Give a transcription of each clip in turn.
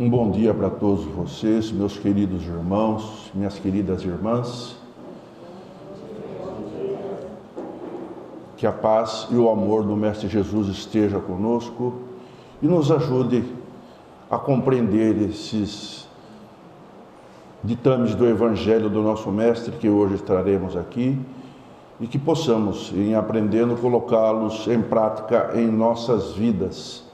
Um bom dia para todos vocês, meus queridos irmãos, minhas queridas irmãs. Que a paz e o amor do Mestre Jesus esteja conosco e nos ajude a compreender esses ditames do Evangelho do nosso Mestre que hoje estaremos aqui e que possamos, em aprendendo, colocá-los em prática em nossas vidas.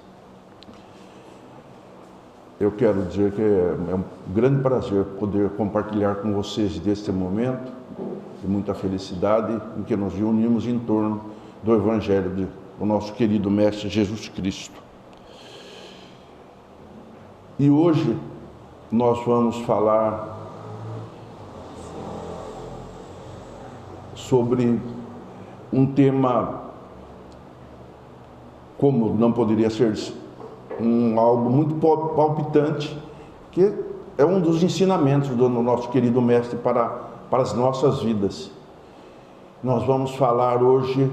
Eu quero dizer que é um grande prazer poder compartilhar com vocês deste momento de muita felicidade em que nos reunimos em torno do Evangelho do nosso querido Mestre Jesus Cristo. E hoje nós vamos falar sobre um tema, como não poderia ser algo muito palpitante, que é um dos ensinamentos do nosso querido Mestre para as nossas vidas. Nós vamos falar hoje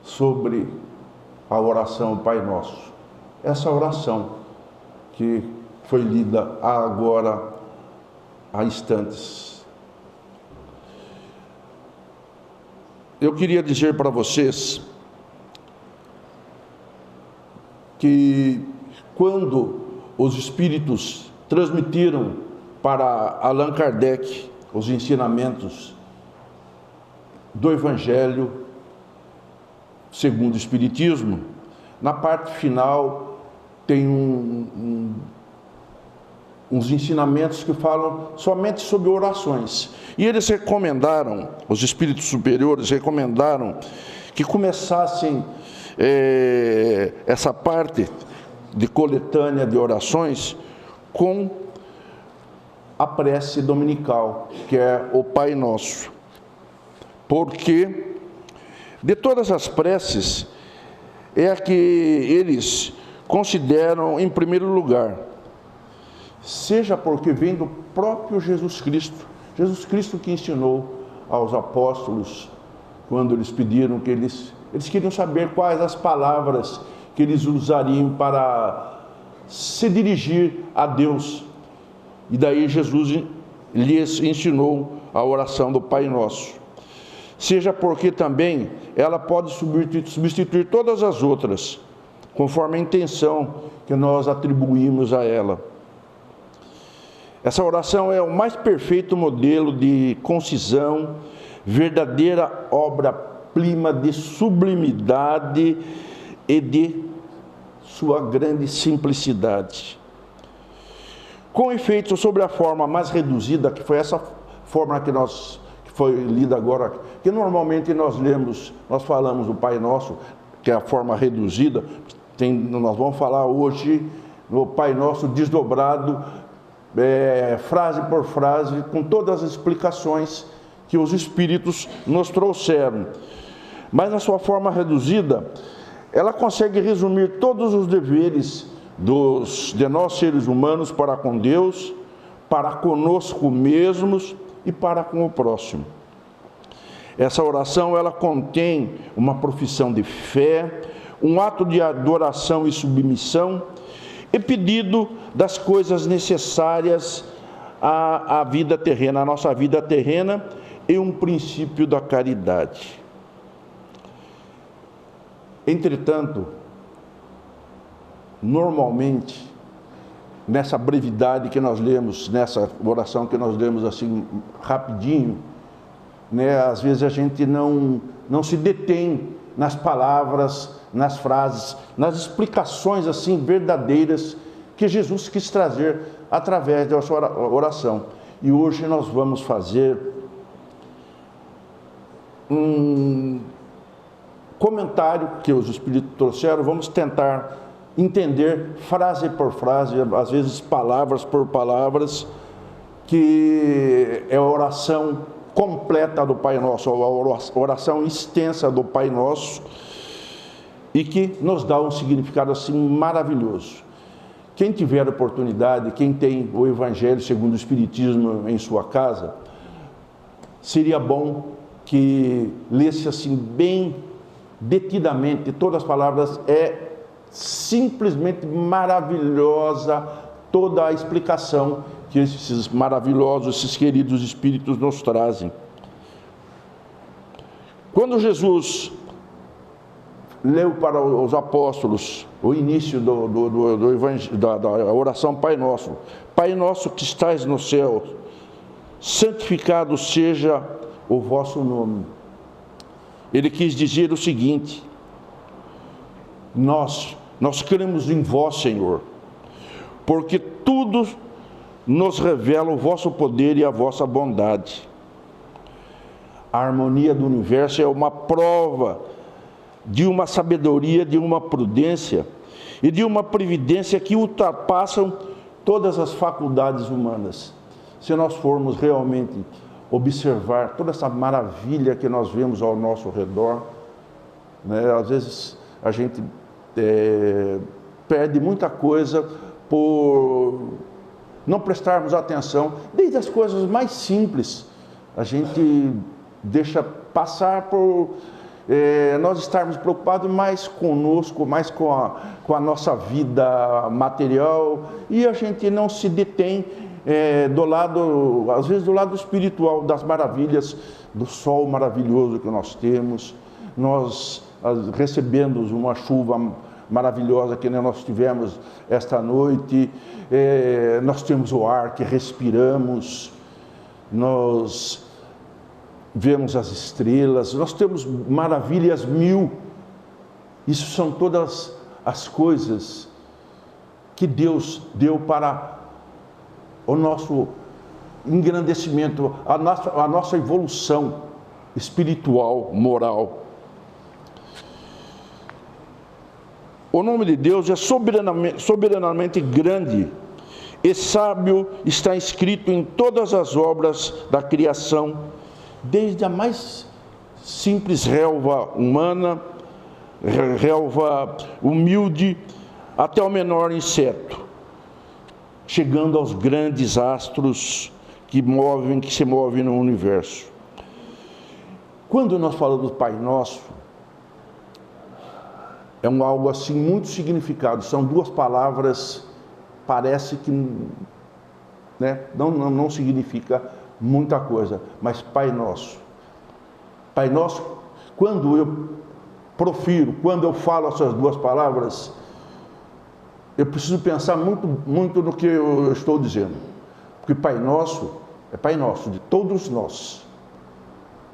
sobre a oração Pai Nosso. Essa oração que foi lida agora há instantes. Eu queria dizer para vocês que quando os espíritos transmitiram para Allan Kardec os ensinamentos do Evangelho segundo o Espiritismo, na parte final tem uns ensinamentos que falam somente sobre orações. E eles recomendaram, os espíritos superiores recomendaram que começassem essa parte de coletânea de orações com a prece dominical, que é o Pai Nosso. Porque de todas as preces é a que eles consideram em primeiro lugar, seja porque vem do próprio Jesus Cristo que ensinou aos apóstolos quando eles pediram que eles queriam saber quais as palavras que eles usariam para se dirigir a Deus. E daí Jesus lhes ensinou a oração do Pai Nosso. Seja porque também ela pode substituir todas as outras, conforme a intenção que nós atribuímos a ela. Essa oração é o mais perfeito modelo de concisão, verdadeira obra-prima de sublimidade e de sua grande simplicidade. Com efeito, sobre a forma mais reduzida, que foi essa forma que foi lida agora, que normalmente nós falamos do Pai Nosso, que é a forma reduzida, nós vamos falar hoje no Pai Nosso desdobrado, frase por frase, com todas as explicações que os Espíritos nos trouxeram. Mas na sua forma reduzida, ela consegue resumir todos os deveres de nós seres humanos para com Deus, para conosco mesmos e para com o próximo. Essa oração, ela contém uma profissão de fé, um ato de adoração e submissão, e pedido das coisas necessárias à vida terrena, à nossa vida terrena, e um princípio da caridade. Entretanto, normalmente, nessa brevidade que nós lemos, nessa oração que nós lemos assim rapidinho, às vezes a gente não se detém nas palavras, nas frases, nas explicações assim verdadeiras que Jesus quis trazer através da sua oração. E hoje nós vamos fazer um comentário que os Espíritos trouxeram, vamos tentar entender frase por frase, às vezes palavras por palavras, que é a oração completa do Pai Nosso, a oração extensa do Pai Nosso, e que nos dá um significado assim maravilhoso. Quem tiver oportunidade, quem tem o Evangelho segundo o Espiritismo em sua casa, seria bom que lesse assim bem detidamente todas as palavras. É simplesmente maravilhosa toda a explicação que esses maravilhosos, esses queridos Espíritos nos trazem. Quando Jesus leu para os apóstolos o início da oração Pai Nosso: Pai nosso que estais no céu, santificado seja o vosso nome. Ele quis dizer o seguinte: nós cremos em vós, Senhor, porque tudo nos revela o vosso poder e a vossa bondade. A harmonia do universo é uma prova de uma sabedoria, de uma prudência e de uma previdência que ultrapassam todas as faculdades humanas. Se nós formos realmente observar toda essa maravilha que nós vemos ao nosso redor, né? Às vezes a gente perde muita coisa por não prestarmos atenção, desde as coisas mais simples, a gente deixa passar por nós estarmos preocupados mais conosco, mais com a nossa vida material, e a gente não se detém do lado, às vezes do lado espiritual, das maravilhas, do sol maravilhoso que nós temos. Nós recebemos uma chuva maravilhosa que nós tivemos esta noite, nós temos o ar que respiramos, nós vemos as estrelas, nós temos maravilhas mil. Isso são todas as coisas que Deus deu para o nosso engrandecimento, a nossa evolução espiritual, moral. O nome de Deus é soberanamente grande e sábio, está escrito em todas as obras da criação, desde a mais simples relva humana, relva humilde, até o menor inseto, chegando aos grandes astros que se movem no universo. Quando nós falamos do Pai Nosso, é algo assim muito significado. São duas palavras, parece que não significa muita coisa, mas Pai Nosso. Pai Nosso, quando eu falo essas duas palavras, eu preciso pensar muito no que eu estou dizendo. Porque Pai Nosso é Pai Nosso de todos nós.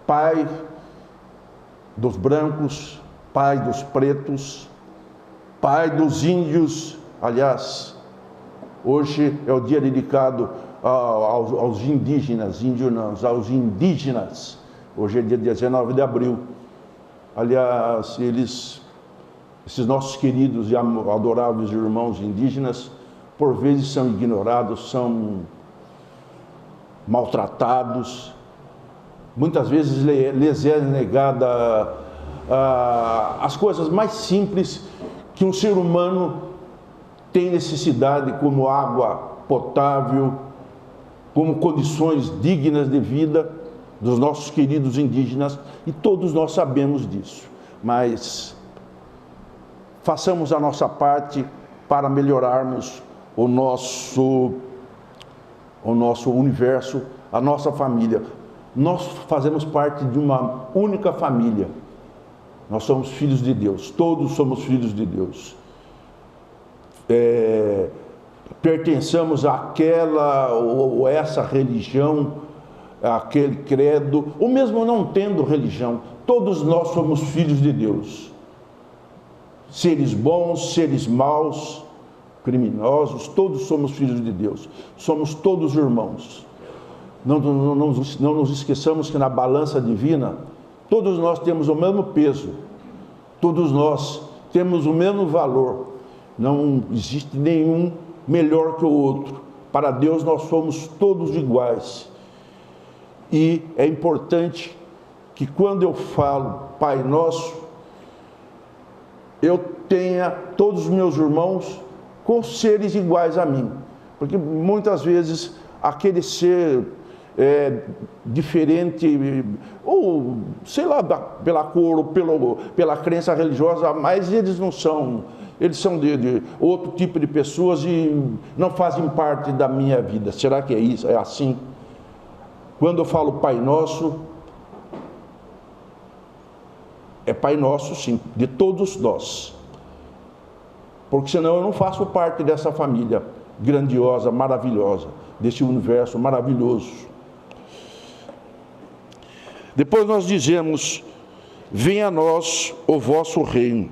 Pai dos brancos, Pai dos pretos, Pai dos índios. Aliás, hoje é o dia dedicado aos indígenas, aos indígenas. Hoje é dia 19 de abril. Aliás, esses nossos queridos e adoráveis irmãos indígenas, por vezes são ignorados, são maltratados, muitas vezes lhes é negada as coisas mais simples que um ser humano tem necessidade, como água potável, como condições dignas de vida dos nossos queridos indígenas, e todos nós sabemos disso. Mas façamos a nossa parte para melhorarmos o nosso universo, a nossa família. Nós fazemos parte de uma única família. Nós somos filhos de Deus, todos somos filhos de Deus. Pertencemos àquela ou essa religião, àquele credo, ou mesmo não tendo religião, todos nós somos filhos de Deus. Seres bons, seres maus, criminosos, todos somos filhos de Deus. Somos todos irmãos. Não nos esqueçamos que na balança divina, todos nós temos o mesmo peso, todos nós temos o mesmo valor, não existe nenhum melhor que o outro. Para Deus nós somos todos iguais. E é importante que quando eu falo Pai Nosso, eu tenha todos os meus irmãos com seres iguais a mim, porque muitas vezes aquele ser diferente, ou sei lá, pela cor, ou pela crença religiosa, mas eles não são eles são de outro tipo de pessoas e não fazem parte da minha vida. Será que é isso? É assim? Quando eu falo Pai Nosso, é Pai Nosso, sim, de todos nós. Porque senão eu não faço parte dessa família grandiosa, maravilhosa, desse universo maravilhoso. Depois nós dizemos: venha a nós o vosso reino.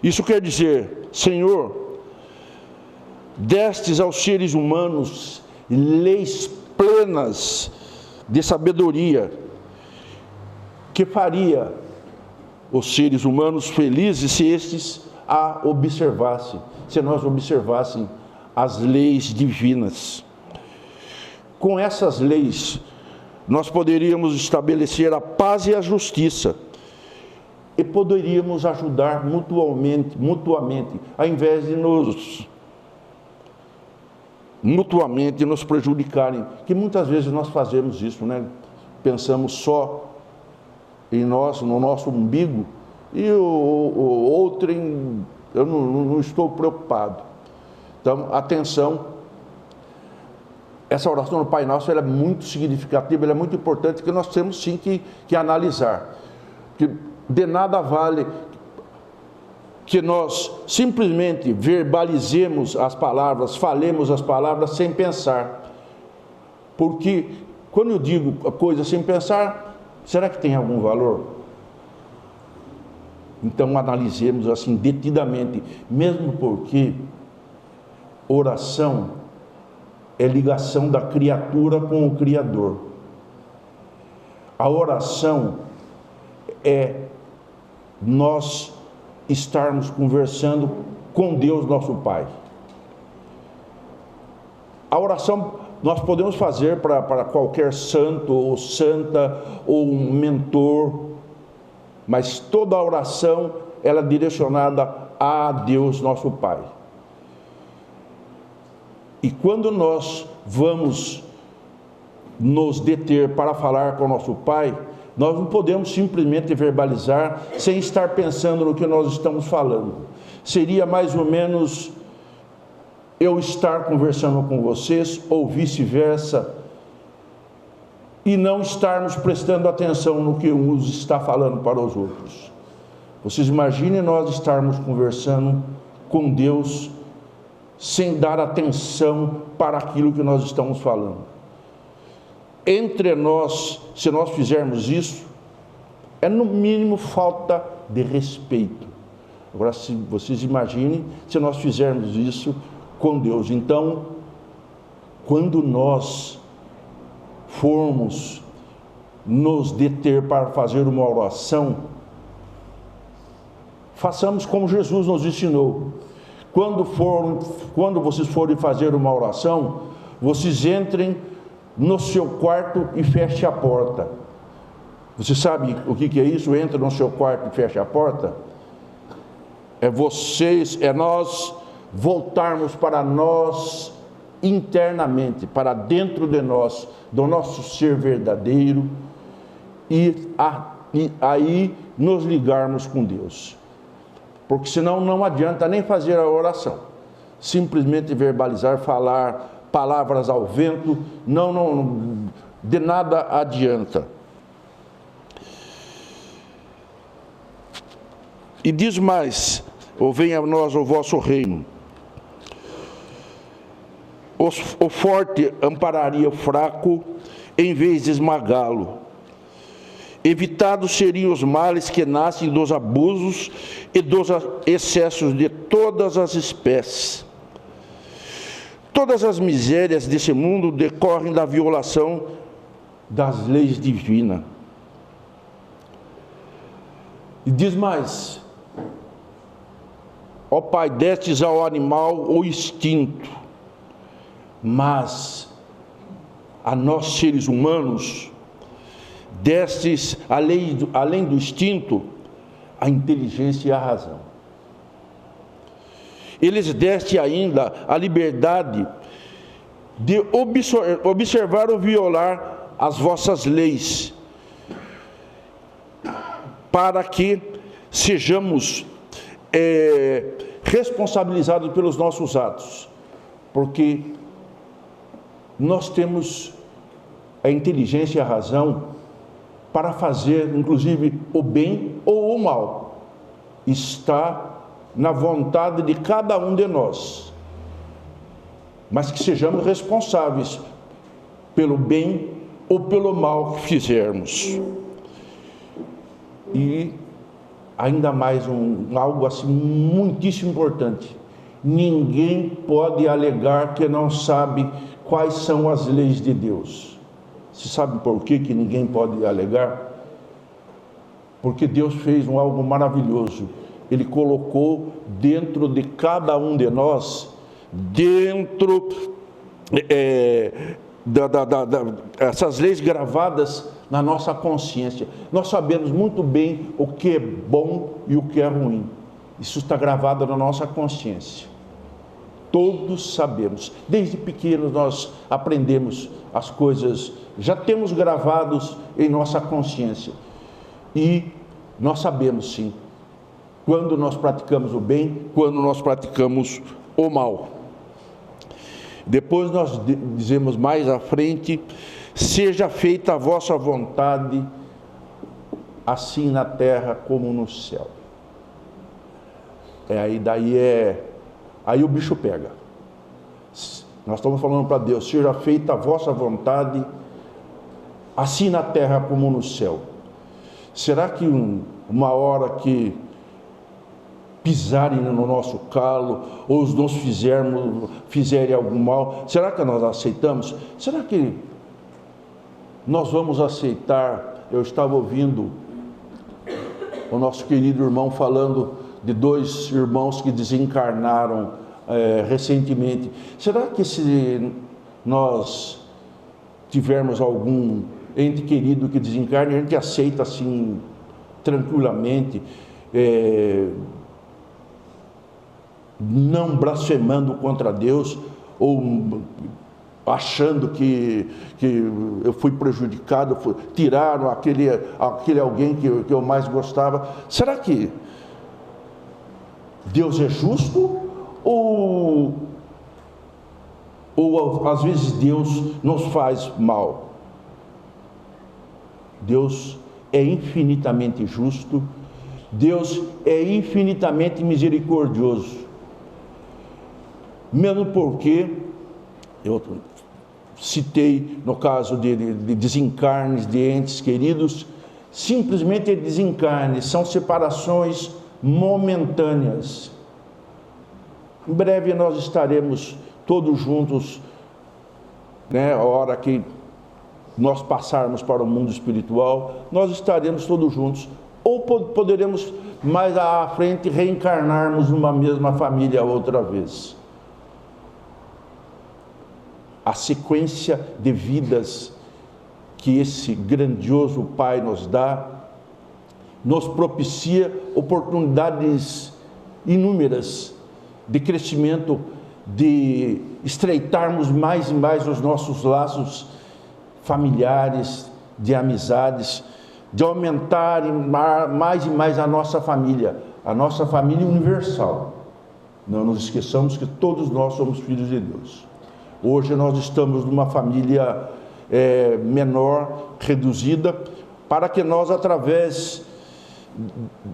Isso quer dizer, Senhor, destes aos seres humanos leis plenas de sabedoria, que faria os seres humanos felizes se estes a observassem, se nós observássemos as leis divinas. Com essas leis, nós poderíamos estabelecer a paz e a justiça, e poderíamos ajudar mutuamente, ao invés de mutuamente nos prejudicarem, que muitas vezes nós fazemos isso, né? Pensamos só em nós, no nosso umbigo, e o outro, eu não estou preocupado. Então, atenção, essa oração do Pai Nosso, ela é muito significativa, ela é muito importante, que nós temos sim que analisar. Que de nada vale que nós simplesmente verbalizemos as palavras, falemos as palavras sem pensar. Porque quando eu digo a coisa sem pensar, será que tem algum valor? Então analisemos assim detidamente, mesmo porque oração é ligação da criatura com o Criador. A oração é nós estarmos conversando com Deus, nosso Pai. A oração nós podemos fazer para qualquer santo ou santa ou um mentor, mas toda a oração ela é direcionada a Deus, nosso Pai. E quando nós vamos nos deter para falar com o nosso Pai, nós não podemos simplesmente verbalizar sem estar pensando no que nós estamos falando. Seria mais ou menos eu estar conversando com vocês, ou vice-versa, e não estarmos prestando atenção no que uns está falando para os outros. Vocês imaginem nós estarmos conversando com Deus sem dar atenção para aquilo que nós estamos falando. Entre nós, se nós fizermos isso, é no mínimo falta de respeito. Agora, se vocês imaginem, se nós fizermos isso com Deus. Então, quando nós formos nos deter para fazer uma oração, façamos como Jesus nos ensinou. Quando vocês forem fazer uma oração, vocês entrem no seu quarto e feche a porta. Você sabe o que é isso? Entra no seu quarto e fecha a porta. É nós voltarmos para nós internamente, para dentro de nós, do nosso ser verdadeiro, e aí nos ligarmos com Deus. Porque senão não adianta nem fazer a oração. Simplesmente verbalizar, falar palavras ao vento, não, de nada adianta. E diz mais: ou venha a nós o vosso reino. O forte ampararia o fraco, em vez de esmagá-lo. Evitados seriam os males que nascem dos abusos e dos excessos de todas as espécies. Todas as misérias desse mundo decorrem da violação das leis divinas. E diz mais: ó Pai, destes ao animal o instinto, mas a nós seres humanos destes, além do instinto, a inteligência e a razão. Eles deste ainda a liberdade de observar ou violar as vossas leis, para que sejamos responsabilizados pelos nossos atos, porque nós temos a inteligência e a razão para fazer, inclusive, o bem ou o mal. Está na vontade de cada um de nós, mas que sejamos responsáveis pelo bem ou pelo mal que fizermos. E ainda mais algo assim muitíssimo importante: ninguém pode alegar que não sabe quais são as leis de Deus. Você sabe por que ninguém pode alegar? Porque Deus fez algo maravilhoso. Ele colocou dentro de cada um de nós, dentro essas leis gravadas na nossa consciência. Nós sabemos muito bem o que é bom e o que é ruim. Isso está gravado na nossa consciência. Todos sabemos. Desde pequenos nós aprendemos as coisas, já temos gravados em nossa consciência. E nós sabemos sim, quando nós praticamos o bem, quando nós praticamos o mal. Depois nós dizemos mais à frente: seja feita a vossa vontade, assim na terra como no céu. Aí o bicho pega. Nós estamos falando para Deus: seja feita a vossa vontade, assim na terra como no céu. Será que uma hora que pisarem no nosso calo, ou nos fizerem algum mal, será que nós aceitamos? Será que nós vamos aceitar? Eu estava ouvindo o nosso querido irmão falando de 2 irmãos que desencarnaram recentemente. Será que se nós tivermos algum ente querido que desencarne, a gente aceita assim tranquilamente, não blasfemando contra Deus, ou achando que eu fui prejudicado, tiraram aquele alguém que eu mais gostava? Será que Deus é justo? Ou às vezes Deus nos faz mal? Deus é infinitamente justo, Deus é infinitamente misericordioso. Mesmo porque, eu citei no caso de desencarnes de entes queridos, simplesmente desencarnes, são separações momentâneas. Em breve nós estaremos todos juntos, a hora que nós passarmos para o mundo espiritual, nós estaremos todos juntos, ou poderemos mais à frente reencarnarmos numa mesma família outra vez. A sequência de vidas que esse grandioso Pai nos dá, nos propicia oportunidades inúmeras de crescimento, de estreitarmos mais e mais os nossos laços familiares, de amizades, de aumentar mais e mais a nossa família universal. Não nos esqueçamos que todos nós somos filhos de Deus. Hoje nós estamos numa família menor, reduzida, para que nós, através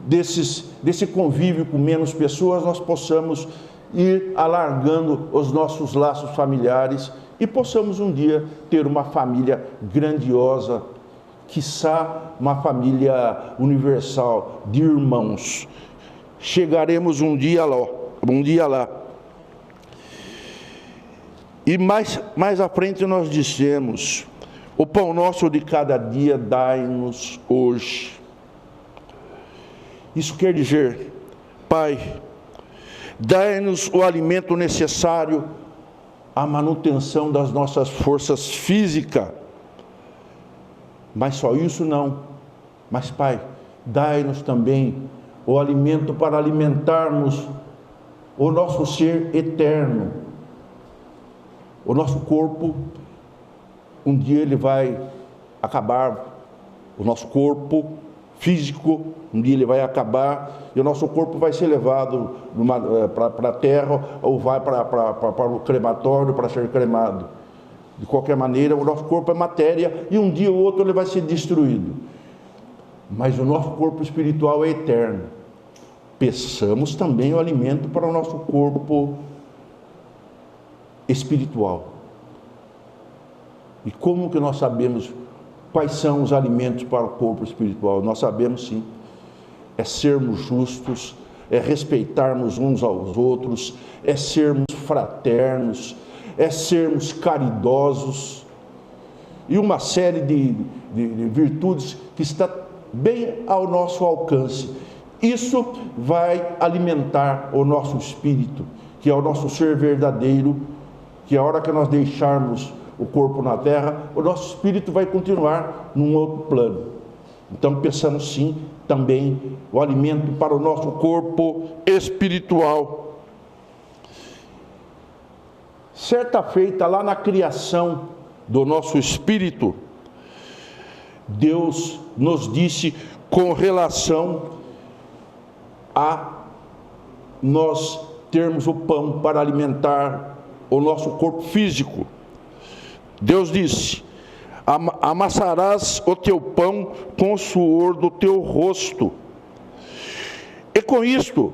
desse convívio com menos pessoas, nós possamos ir alargando os nossos laços familiares e possamos um dia ter uma família grandiosa, quiçá uma família universal de irmãos. Chegaremos um dia lá. E mais à frente nós dissemos: o pão nosso de cada dia dai-nos hoje. Isso quer dizer: Pai, dai-nos o alimento necessário à manutenção das nossas forças físicas. Mas só isso não. Mas, Pai, dai-nos também o alimento para alimentarmos o nosso ser eterno. O nosso corpo, um dia ele vai acabar, o nosso corpo físico, um dia ele vai acabar e o nosso corpo vai ser levado para a terra ou vai para o crematório para ser cremado. De qualquer maneira, o nosso corpo é matéria e um dia ou outro ele vai ser destruído. Mas o nosso corpo espiritual é eterno. Peçamos também o alimento para o nosso corpo espiritual. E como que nós sabemos quais são os alimentos para o corpo espiritual? Nós sabemos sim. É sermos justos, é respeitarmos uns aos outros, é sermos fraternos, é sermos caridosos e uma série de virtudes que está bem ao nosso alcance. Isso vai alimentar o nosso espírito, que é o nosso ser verdadeiro, que a hora que nós deixarmos o corpo na terra, o nosso espírito vai continuar num outro plano. Então pensamos sim também o alimento para o nosso corpo espiritual. Certa feita, lá na criação do nosso espírito, Deus nos disse com relação a nós termos o pão para alimentar o nosso corpo físico. Deus disse: amassarás o teu pão com o suor do teu rosto, e com isto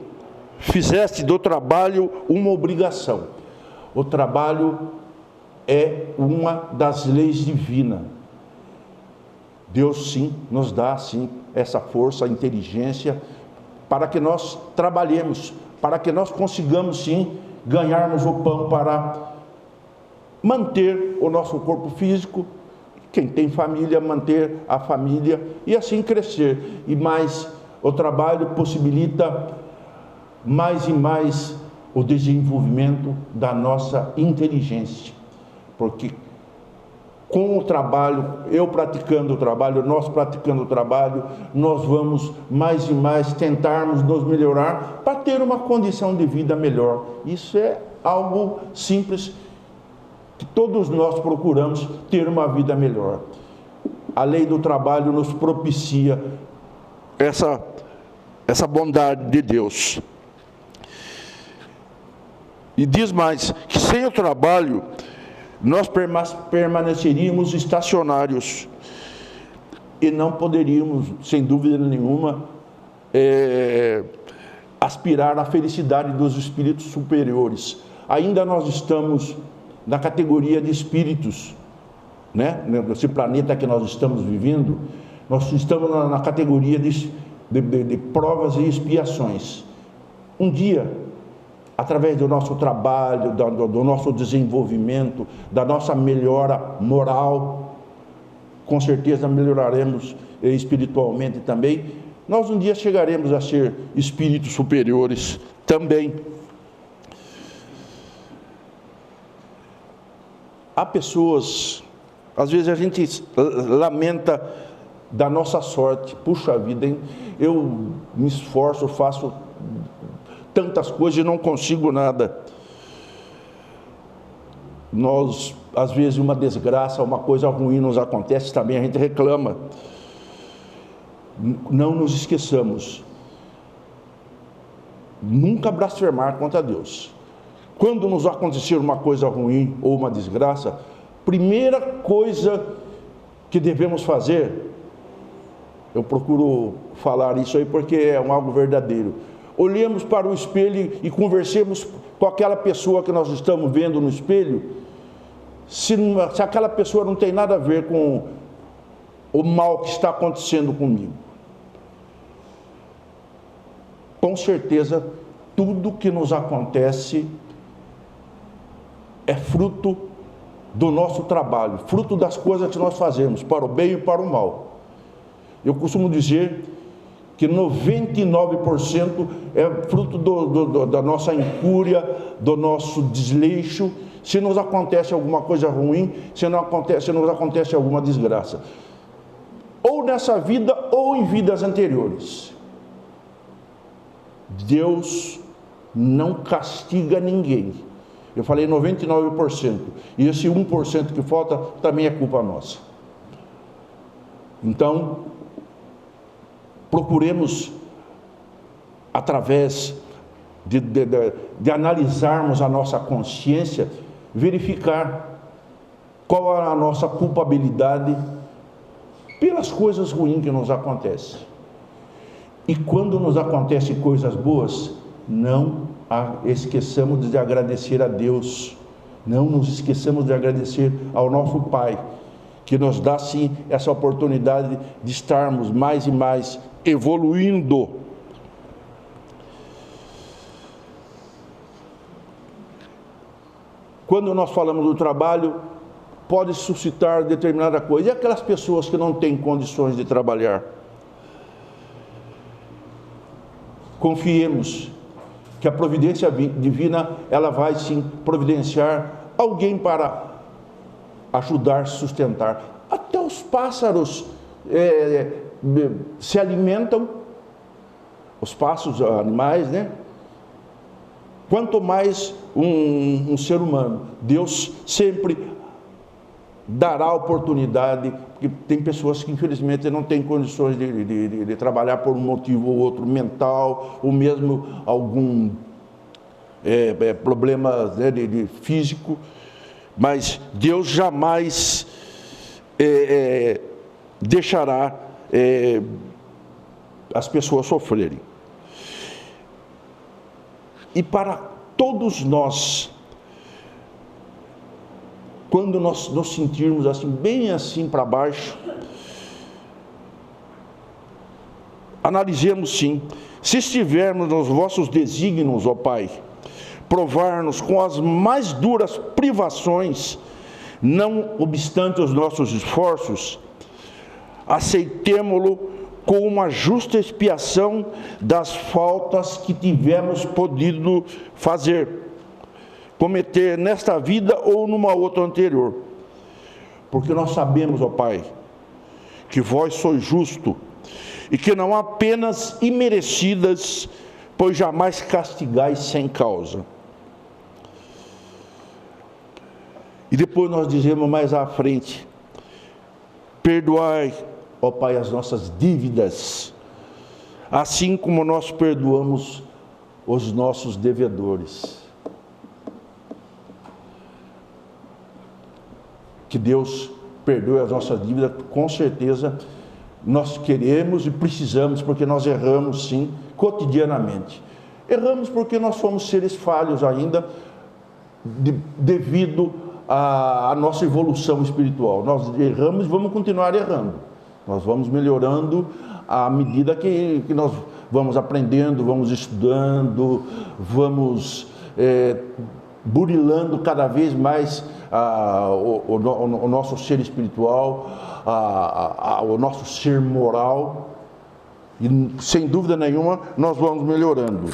fizeste do trabalho uma obrigação. O trabalho é uma das leis divinas. Deus sim nos dá sim essa força, a inteligência para que nós trabalhemos, para que nós consigamos sim ganharmos o pão para manter o nosso corpo físico, quem tem família, manter a família e assim crescer. E mais, o trabalho possibilita mais e mais o desenvolvimento da nossa inteligência, porque com o trabalho, eu praticando o trabalho, nós praticando o trabalho, nós vamos mais e mais tentarmos nos melhorar para ter uma condição de vida melhor. Isso é algo simples, que todos nós procuramos ter uma vida melhor. A lei do trabalho nos propicia essa bondade de Deus. E diz mais, que sem o trabalho, nós permaneceríamos estacionários e não poderíamos, sem dúvida nenhuma, aspirar à felicidade dos espíritos superiores. Ainda nós estamos na categoria de espíritos, né? Nesse planeta que nós estamos vivendo, nós estamos na categoria de provas e expiações. Um dia, através do nosso trabalho, do nosso desenvolvimento, da nossa melhora moral, com certeza melhoraremos espiritualmente também. Nós um dia chegaremos a ser espíritos superiores também. Há pessoas, às vezes a gente lamenta da nossa sorte. Puxa vida, hein? Eu me esforço, faço tantas coisas e não consigo nada. Nós, às vezes, uma desgraça, uma coisa ruim nos acontece também, a gente reclama. Não nos esqueçamos, nunca blasfemar contra Deus. Quando nos acontecer uma coisa ruim ou uma desgraça, primeira coisa que devemos fazer, eu procuro falar isso aí porque é algo verdadeiro. Olhemos para o espelho e conversemos com aquela pessoa que nós estamos vendo no espelho, se aquela pessoa não tem nada a ver com o mal que está acontecendo comigo. Com certeza, tudo que nos acontece é fruto do nosso trabalho, fruto das coisas que nós fazemos, para o bem e para o mal. Eu costumo dizer que 99% é fruto da nossa incúria, do nosso desleixo, se nos acontece alguma coisa ruim, se nos acontece alguma desgraça. Ou nessa vida, ou em vidas anteriores. Deus não castiga ninguém. Eu falei 99%. E esse 1% que falta também é culpa nossa. Então, procuremos, através de analisarmos a nossa consciência, verificar qual é a nossa culpabilidade pelas coisas ruins que nos acontecem. E quando nos acontecem coisas boas, não esqueçamos de agradecer a Deus, não nos esqueçamos de agradecer ao nosso Pai, que nos dá sim essa oportunidade de estarmos mais e mais evoluindo. Quando nós falamos do trabalho, pode suscitar determinada coisa. E aquelas pessoas que não têm condições de trabalhar? Confiemos que a providência divina, ela vai sim providenciar alguém para ajudar, sustentar. Até os pássaros se alimentam, os pássaros, animais, né? Quanto mais um ser humano. Deus sempre dará oportunidade, porque tem pessoas que infelizmente não têm condições de trabalhar por um motivo ou outro, mental, ou mesmo algum problema, né, de físico, mas Deus jamais deixará as pessoas sofrerem. E para todos nós, quando nós nos sentirmos assim, bem assim para baixo, analisemos sim, se estivermos nos vossos desígnios, ó Pai, provar-nos com as mais duras privações, não obstante os nossos esforços, aceitemo-lo com uma justa expiação das faltas que tivemos podido cometer nesta vida ou numa outra anterior. Porque nós sabemos, ó Pai, que vós sois justo e que não há penas imerecidas, pois jamais castigais sem causa. E depois nós dizemos mais à frente: perdoai, ó Pai, as nossas dívidas, assim como nós perdoamos os nossos devedores. Que Deus perdoe as nossas dívidas, com certeza nós queremos e precisamos, porque nós erramos sim, cotidianamente. Erramos porque nós somos seres falhos ainda, devido à nossa evolução espiritual. Nós erramos e vamos continuar errando. Nós vamos melhorando à medida que nós vamos aprendendo, vamos estudando, vamos burilando cada vez mais o nosso ser espiritual, o nosso ser moral, e sem dúvida nenhuma nós vamos melhorando.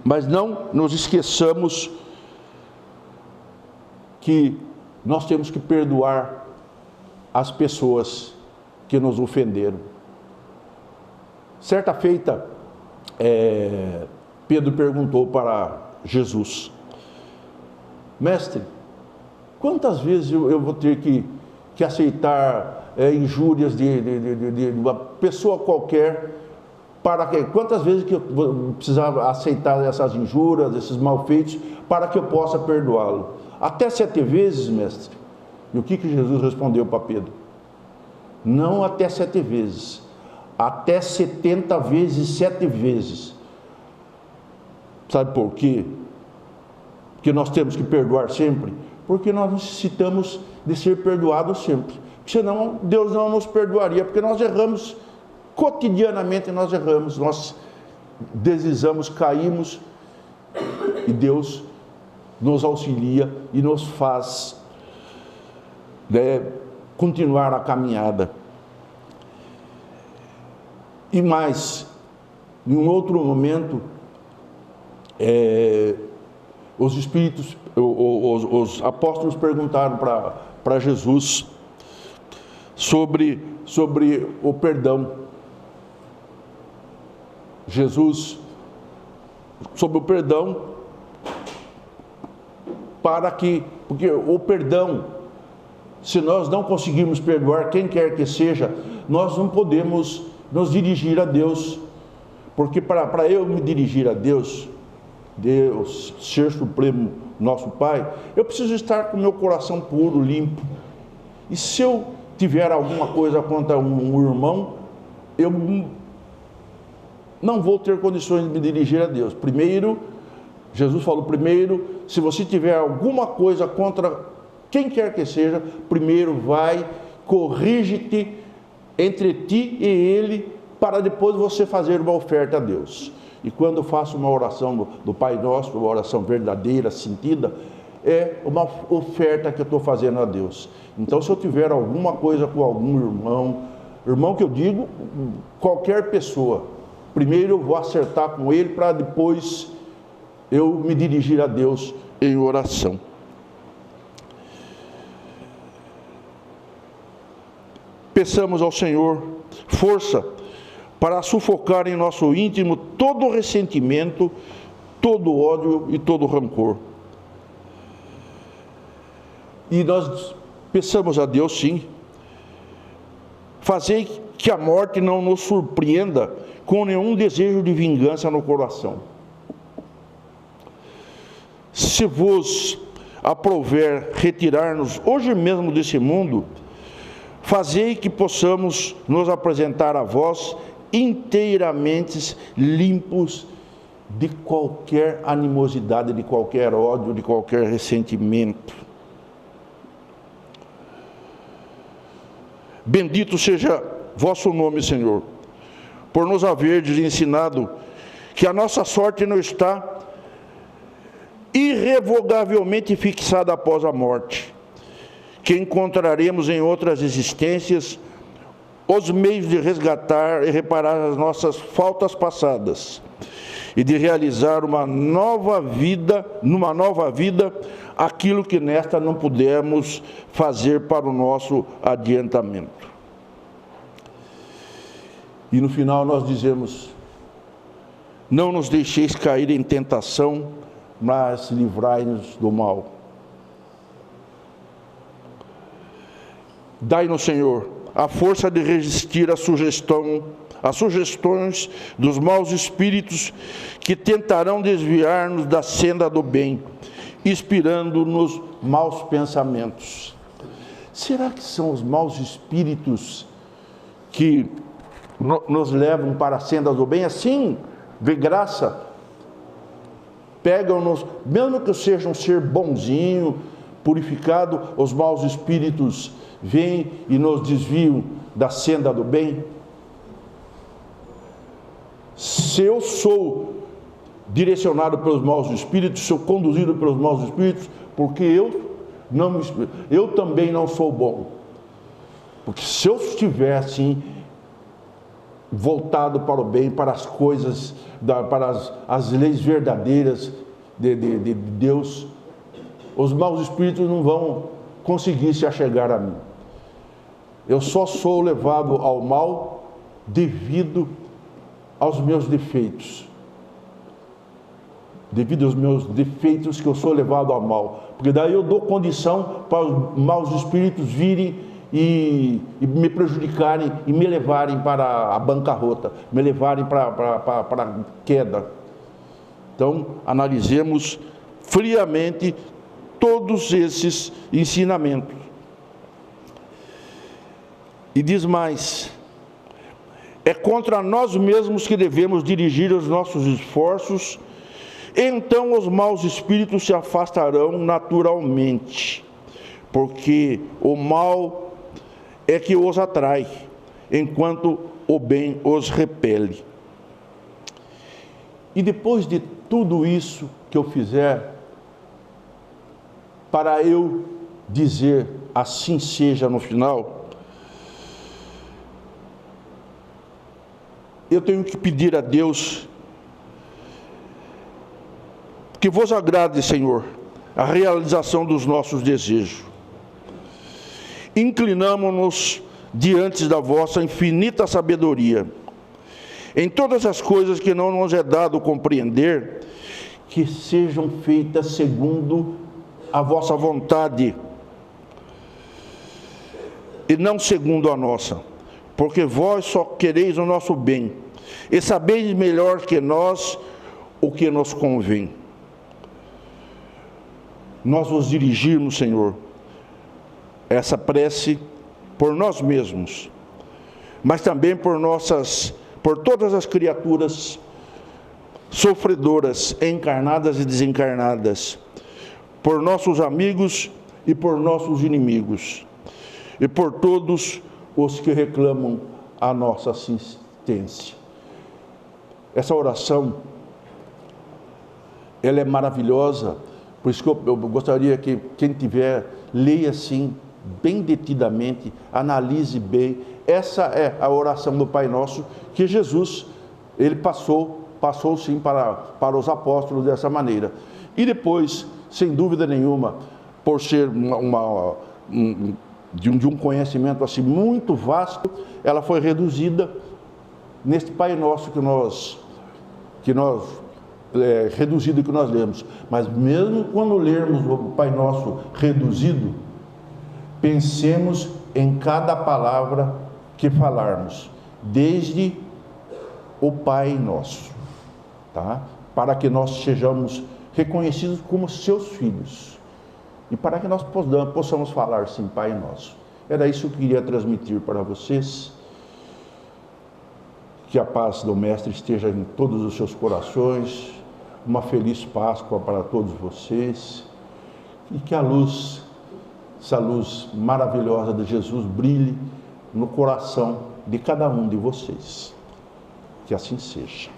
Mas não nos esqueçamos que nós temos que perdoar as pessoas que nos ofenderam. Certa feita, Pedro perguntou para Jesus: Mestre, quantas vezes eu vou ter que aceitar injúrias de uma pessoa qualquer? Quantas vezes que eu vou precisar aceitar essas injúrias, esses malfeitos, para que eu possa perdoá-lo? Até 7 vezes, mestre? E o que Jesus respondeu para Pedro? Não até 7 vezes, até 70 vezes 7 vezes. Sabe por quê? Porque nós temos que perdoar sempre? Porque nós necessitamos de ser perdoados sempre. Senão Deus não nos perdoaria, porque nós erramos, cotidianamente nós erramos, nós deslizamos, caímos, e Deus nos auxilia e nos faz continuar a caminhada. E mais, em um outro momento, os apóstolos perguntaram para Jesus sobre o perdão. Jesus, sobre o perdão, porque o perdão, se nós não conseguirmos perdoar quem quer que seja, nós não podemos nos dirigir a Deus, porque para eu me dirigir a Deus, Deus, Ser Supremo, nosso Pai, eu preciso estar com o meu coração puro, limpo. E se eu tiver alguma coisa contra um irmão, eu não vou ter condições de me dirigir a Deus. Primeiro, Jesus falou, se você tiver alguma coisa contra quem quer que seja, primeiro vai, corrige-te entre ti e ele, para depois você fazer uma oferta a Deus. E quando eu faço uma oração do Pai Nosso, uma oração verdadeira, sentida, é uma oferta que eu estou fazendo a Deus. Então, se eu tiver alguma coisa com algum irmão que eu digo, qualquer pessoa, primeiro eu vou acertar com ele, para depois eu me dirigir a Deus em oração. Peçamos ao Senhor força para sufocar em nosso íntimo todo ressentimento, todo ódio e todo rancor. E nós peçamos a Deus, sim, fazer que a morte não nos surpreenda com nenhum desejo de vingança no coração. Se vos aprouver retirar-nos hoje mesmo desse mundo, fazei que possamos nos apresentar a vós inteiramente limpos de qualquer animosidade, de qualquer ódio, de qualquer ressentimento. Bendito seja vosso nome, Senhor, por nos haverdes ensinado que a nossa sorte não está irrevogavelmente fixada após a morte, que encontraremos em outras existências os meios de resgatar e reparar as nossas faltas passadas e de realizar numa nova vida, aquilo que nesta não pudemos fazer para o nosso adiantamento. E no final nós dizemos: não nos deixeis cair em tentação, mas livrai-nos do mal. Dai-nos, Senhor, a força de resistir às sugestões dos maus espíritos que tentarão desviar-nos da senda do bem, inspirando-nos maus pensamentos. Será que são os maus espíritos que nos levam para a senda do bem? Assim, de graça, pegam-nos, mesmo que seja um ser bonzinho, purificado, os maus espíritos vêm e nos desviam da senda do bem? Se eu sou direcionado pelos maus espíritos, sou conduzido pelos maus espíritos, porque eu também não sou bom. Porque se eu estiver assim, voltado para o bem, para as coisas, para as leis verdadeiras de Deus, os maus espíritos não vão conseguir se achegar a mim. Eu só sou levado ao mal devido aos meus defeitos. Devido aos meus defeitos que eu sou levado ao mal. Porque daí eu dou condição para os maus espíritos virem e me prejudicarem e me levarem para a bancarrota, me levarem para a queda. Então, analisemos friamente todos esses ensinamentos. E diz mais: é contra nós mesmos que devemos dirigir os nossos esforços, então os maus espíritos se afastarão naturalmente, porque o mal é que os atrai, enquanto o bem os repele. E depois de tudo isso que eu fizer, para eu dizer assim seja no final, eu tenho que pedir a Deus que vos agrade, Senhor, a realização dos nossos desejos. Inclinamo-nos diante da vossa infinita sabedoria. Em todas as coisas que não nos é dado compreender, que sejam feitas segundo a vossa vontade, e não segundo a nossa. porque vós só quereis o nosso bem, e sabeis melhor que nós o que nos convém. Nós vos dirigirmos, Senhor, essa prece por nós mesmos, mas também por todas as criaturas sofredoras, encarnadas e desencarnadas, por nossos amigos e por nossos inimigos, e por todos os que reclamam a nossa assistência. Essa oração, ela é maravilhosa, por isso que eu gostaria que quem tiver, leia assim, bem detidamente, analise bem. Essa é a oração do Pai Nosso que Jesus, ele passou sim para os apóstolos dessa maneira. E depois, sem dúvida nenhuma, por ser de um conhecimento assim muito vasto, ela foi reduzida neste Pai Nosso que nós reduzido que nós lemos. Mas mesmo quando lermos o Pai Nosso reduzido, pensemos em cada palavra que falarmos, desde o Pai Nosso, tá? Para que nós sejamos reconhecidos como seus filhos e para que nós possamos falar sim, Pai Nosso. Era isso que eu queria transmitir para vocês. Que a paz do Mestre esteja em todos os seus corações, uma feliz Páscoa para todos vocês, e que essa luz maravilhosa de Jesus brilhe no coração de cada um de vocês. Que assim seja.